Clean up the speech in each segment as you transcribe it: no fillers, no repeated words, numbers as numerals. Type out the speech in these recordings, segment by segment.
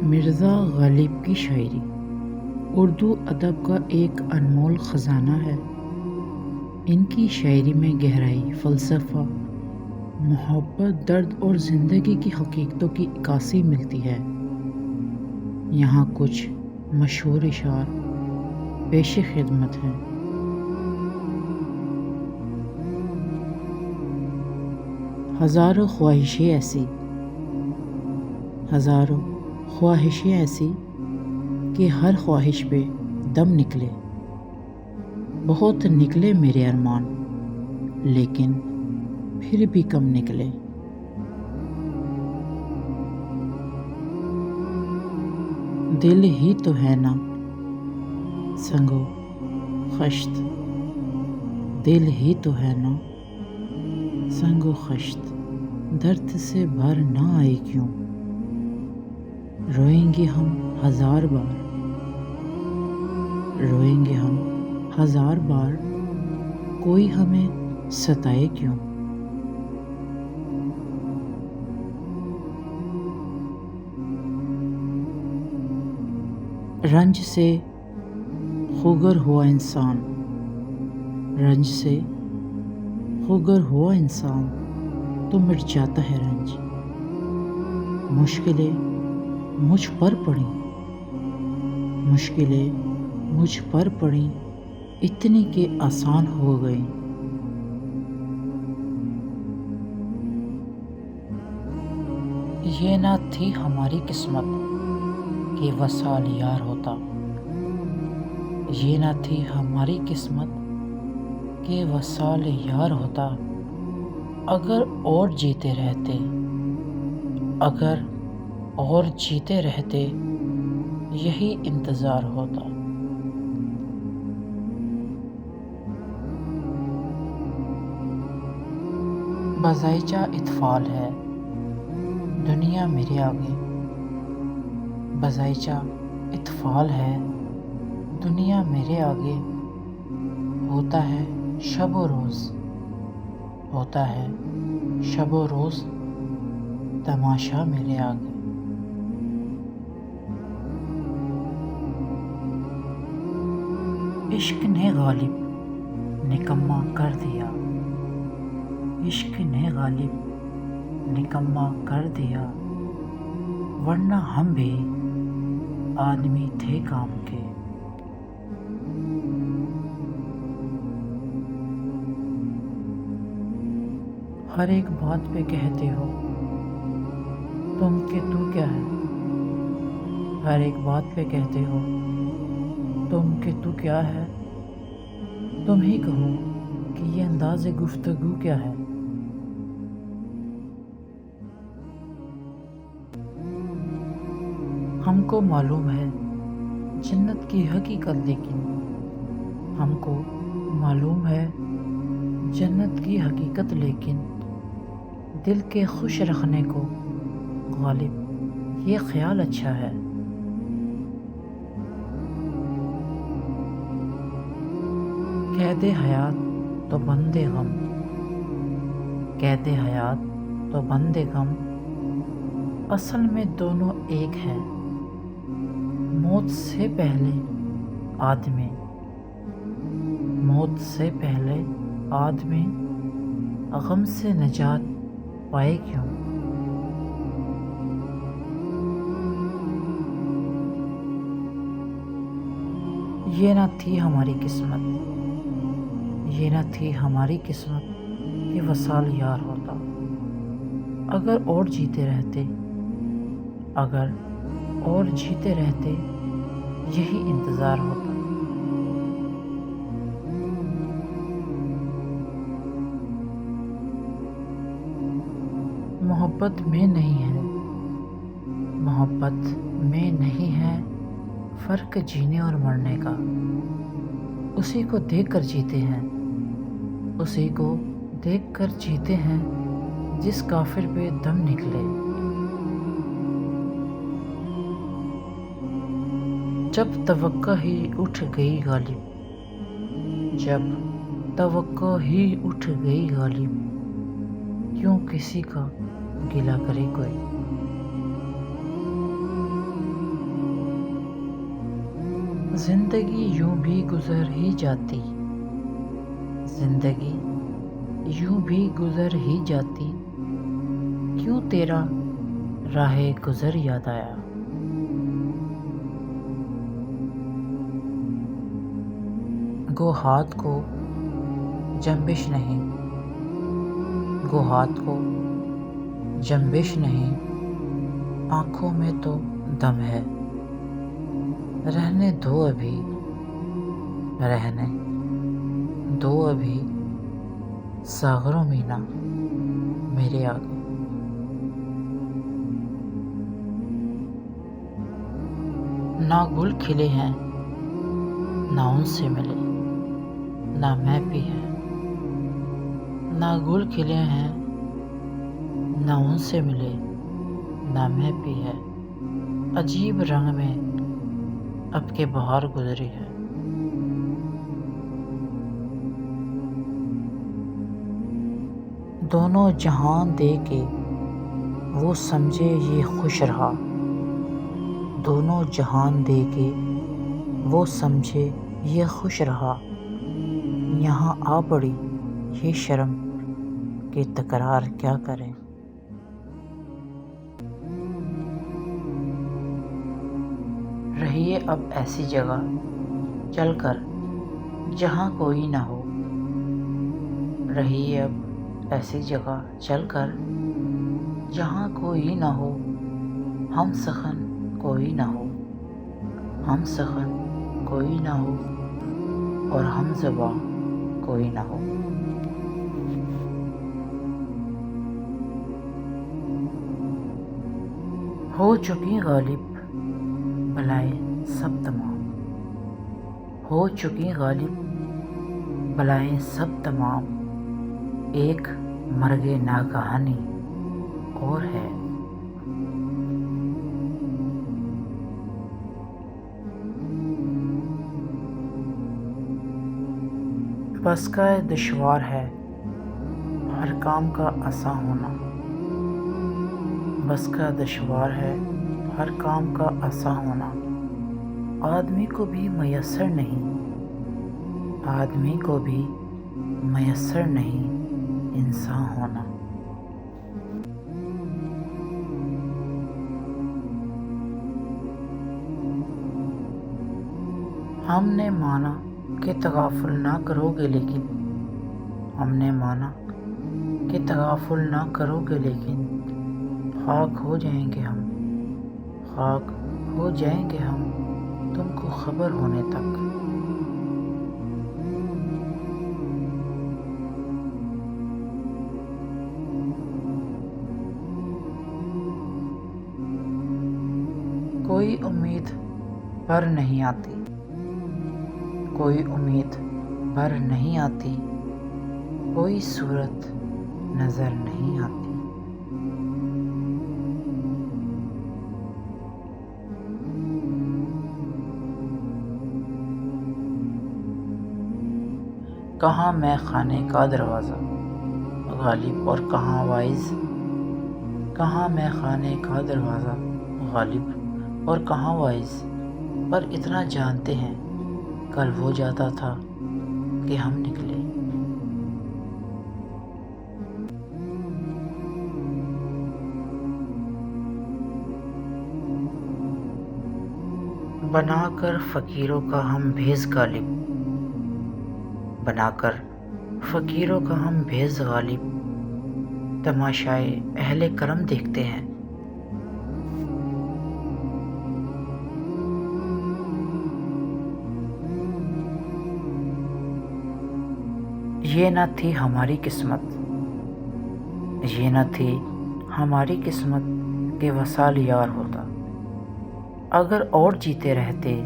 مرزا غالب کی شاعری اردو ادب کا ایک انمول خزانہ ہے۔ ان کی شاعری میں گہرائی، فلسفہ، محبت، درد اور زندگی کی حقیقتوں کی عکاسی ملتی ہے۔ یہاں کچھ مشہور اشعار پیش خدمت ہیں۔ ہزاروں خواہشیں ایسی کہ ہر خواہش پہ دم نکلے۔ بہت نکلے میرے ارمان، لیکن پھر بھی کم نکلے۔ دل ہی تو ہے نا سنگو خشت، دل ہی تو ہے نا سنگو خشت، درد سے بھر نہ آئے کیوں؟ روئیں گے ہم ہزار بار، روئیں گے ہم ہزار بار، کوئی ہمیں ستائے کیوں؟ رنج سے خوگر ہوا انسان، رنج سے خوگر ہوا انسان تو مٹ جاتا ہے رنج۔ مشکلیں مجھ پر پڑیں، مشکلیں مجھ پر پڑیں، اتنی کہ آسان ہو گئیں۔ یہ نہ تھی ہماری قسمت کہ وصال یار ہوتا، یہ نہ تھی ہماری قسمت کہ وصال یار ہوتا۔ اگر اور جیتے رہتے، اگر اور جیتے رہتے، یہی انتظار ہوتا۔ بازیچہ اطفال ہے دنیا میرے آگے، بازیچہ اطفال ہے دنیا میرے آگے۔ ہوتا ہے شب و روز، ہوتا ہے شب و روز تماشا میرے آگے۔ عشق نے غالب نکما کر دیا، عشق نے غالب نکما کر دیا، ورنہ ہم بھی آدمی تھے کام کے۔ ہر ایک بات پہ کہتے ہو تم کہ تو کیا ہے، ہر ایک بات پہ کہتے ہو تم کہ تو کیا ہے، تم ہی کہو کہ یہ انداز گفتگو کیا ہے۔ ہم کو معلوم ہے جنت کی حقیقت، لیکن ہم کو معلوم ہے جنت کی حقیقت، لیکن دل کے خوش رکھنے کو غالب یہ خیال اچھا ہے۔ قید حیات تو بندے غم، قید حیات تو بندے غم، اصل میں دونوں ایک ہیں۔ موت سے پہلے آدمی، موت سے پہلے آدمی غم سے نجات پائے کیوں؟ یہ نہ تھی ہماری قسمت، یہ نہ تھی ہماری قسمت کہ وصال یار ہوتا۔ اگر اور جیتے رہتے، اگر اور جیتے رہتے، یہی انتظار ہوتا۔ محبت میں نہیں ہے، محبت میں نہیں ہے فرق جینے اور مرنے کا۔ اسی کو دیکھ کر جیتے ہیں، اسی کو دیکھ کر جیتے ہیں جس کافر پہ دم نکلے۔ جب توقع ہی اٹھ گئی غالب، جب توقع ہی اٹھ گئی غالب، کیوں کسی کا گلہ کرے کوئی۔ زندگی یوں بھی گزر ہی جاتی، زندگی یوں بھی گزر ہی جاتی، کیوں تیرا راہ گزر یاد آیا۔ گو ہاتھ کو جنبش نہیں، گو ہاتھ کو جنبش نہیں، آنکھوں میں تو دم ہے، رہنے دو ابھی، رہنے دو ابھی، ساغر و مینا میرے آگے۔ نہ گل کھلے ہیں، نہ ان سے ملے، نہ میں بھی ہے، نہ گل کھلے ہیں، نہ ان سے ملے، نہ میں بھی ہے، عجیب رنگ میں اب کے بہار گزری ہے۔ دونوں جہان دے کے وہ سمجھے یہ خوش رہا، دونوں جہان دے کے وہ سمجھے یہ خوش رہا، یہاں آ پڑی یہ شرم کہ تکرار کیا کریں۔ رہیے اب ایسی جگہ چل کر جہاں کوئی نہ ہو، رہیے اب ایسی جگہ چل کر جہاں کوئی نہ ہو، ہم سخن کوئی نہ ہو، ہم سخن کوئی نہ ہو، اور ہم زباں کوئی نہ ہو۔ ہو چکی غالب بلائیں سب تمام، ہو چکی غالب بلائیں سب تمام، ایک مرگ ناگہانی اور ہے۔ بس کا دشوار ہے ہر کام کا آساں ہونا، بس کا دشوار ہے ہر کام کا آساں ہونا، آدمی کو بھی میسر نہیں، آدمی کو بھی میسر نہیں انسان ہونا۔ ہم نے مانا کہ تغافل نہ کرو گے، لیکن ہم نے مانا کہ تغافل نہ کرو گے، لیکن خاک ہو جائیں گے ہم، خاک ہو جائیں گے ہم تم کو خبر ہونے تک۔ کوئی امید پر نہیں آتی، کوئی امید پر نہیں آتی، کوئی صورت نظر نہیں آتی۔ کہاں میں خانے کا دروازہ غالب اور کہاں وائز، کہاں میں خانے کا دروازہ غالب اور کہاں وائز، پر اتنا جانتے ہیں کل وہ جاتا تھا کہ ہم نکلے۔ بنا کر فقیروں کا ہم بھیس غالب، بنا کر فقیروں کا ہم بھیس غالب، تماشائے اہل کرم دیکھتے ہیں۔ یہ نہ تھی ہماری قسمت، یہ نہ تھی ہماری قسمت کہ وصال یار ہوتا، اگر اور جیتے رہتے،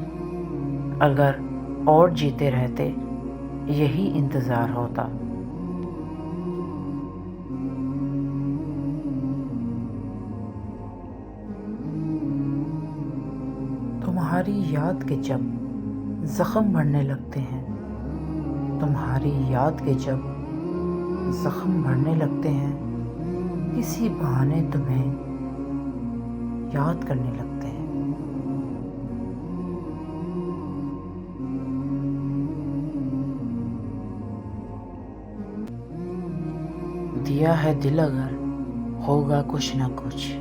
اگر اور جیتے رہتے یہی انتظار ہوتا۔ تمہاری یاد کے جب زخم بڑھنے لگتے ہیں، تمہاری یاد کے جب زخم بڑھنے لگتے ہیں، کسی بہانے تمہیں یاد کرنے لگتے ہیں۔ دیا ہے دل اگر ہوگا کچھ نہ کچھ،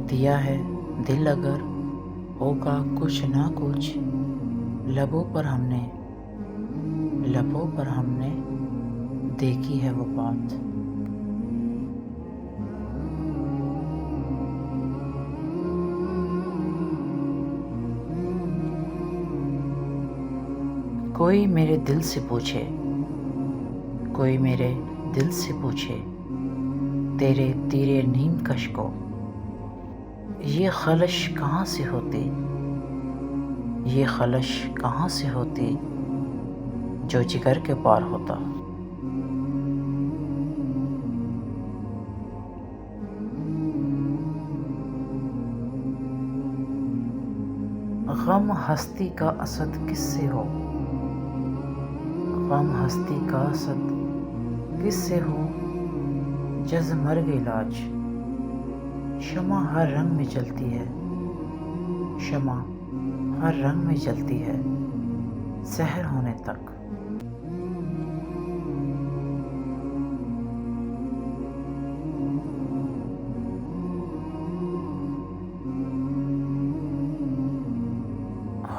دیا ہے دل اگر ہوگا کچھ نہ کچھ، لبوں پر ہم نے دیکھی ہے وہ بات۔ کوئی میرے دل سے پوچھے، کوئی میرے دل سے پوچھے، تیرے تیرے نیم کش کو یہ خلش کہاں سے ہوتی، یہ خلش کہاں سے ہوتی جو جگر کے پار ہوتا۔ غم ہستی کا اسد کس سے ہو، غم ہستی کا اسد کس سے ہو، جز مرگ علاج، شمع ہر رنگ میں جلتی ہے، شمع ہر رنگ میں جلتی ہے سحر ہونے تک۔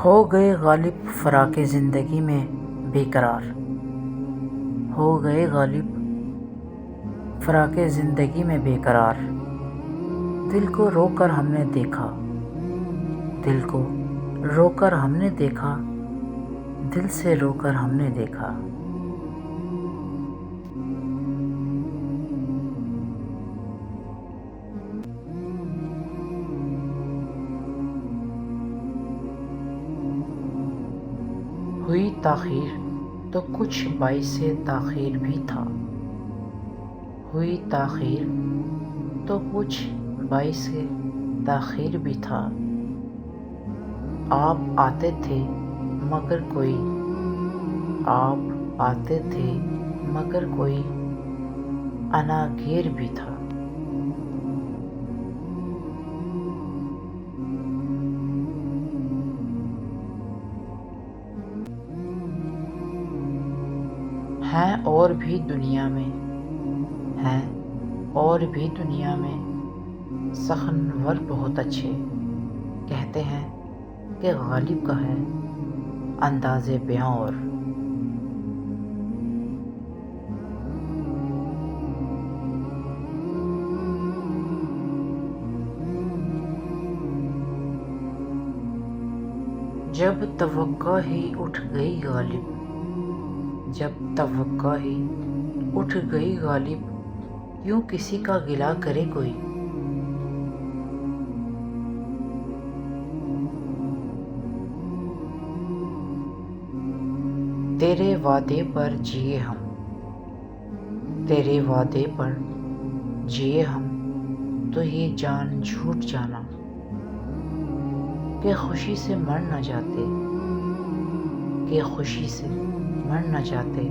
ہو گئے غالب فراق زندگی میں بے قرار، ہو گئے غالب فراق زندگی میں بے قرار، دل کو رو کر ہم نے دیکھا، دل کو رو کر ہم نے دیکھا، دل سے رو کر ہم نے دیکھا۔ ہوئی تاخیر تو کچھ باعث تاخیر بھی تھا، ہوئی تاخیر تو کچھ باعث تاخیر بھی تھا، آپ آتے تھے مگر کوئی، آپ آتے تھے مگر کوئی عناگیر بھی تھا۔ ہیں اور بھی دنیا میں، ہیں اور بھی دنیا میں سخنور بہت اچھے، کہتے ہیں کہ غالب کا ہے انداز بیاں اور۔ جب توقع ہی اٹھ گئی غالب، جب توقع ہی اٹھ گئی غالب، یوں کسی کا گلہ کرے کوئی، تیرے وعدے پر جیے ہم، تیرے وعدے پر جیے ہم، تو یہ جان جھوٹ جانا کہ خوشی سے مر نہ جاتے، کہ خوشی سے مر نہ جاتے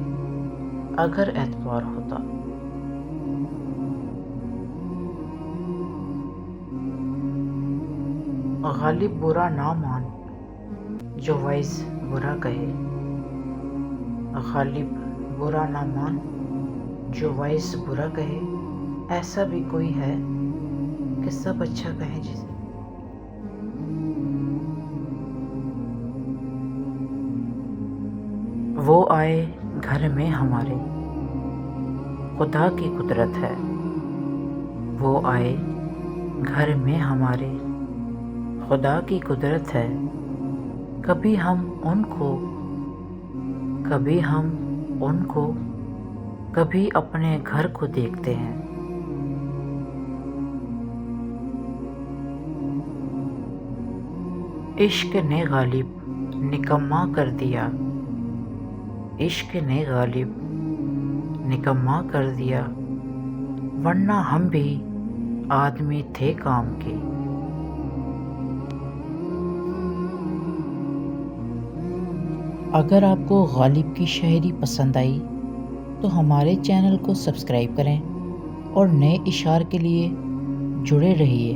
اگر اعتبار ہوتا۔ غالب برا نہ مان جو وائس برا کہے، غالب برا نہ مان جو وائس برا کہے، ایسا بھی کوئی ہے کہ سب اچھا کہیں جسے۔ وہ آئے گھر میں ہمارے، خدا کی قدرت ہے، وہ آئے گھر میں ہمارے، خدا کی قدرت ہے، کبھی ہم ان کو، کبھی ہم ان کو، کبھی اپنے گھر کو دیکھتے ہیں۔ عشق نے غالب نکما کر دیا، عشق نے غالب نکما کر دیا، ورنہ ہم بھی آدمی تھے کام کے۔ اگر آپ کو غالب کی شاعری پسند آئی تو ہمارے چینل کو سبسکرائب کریں اور نئے اشعار کے لیے جڑے رہیے۔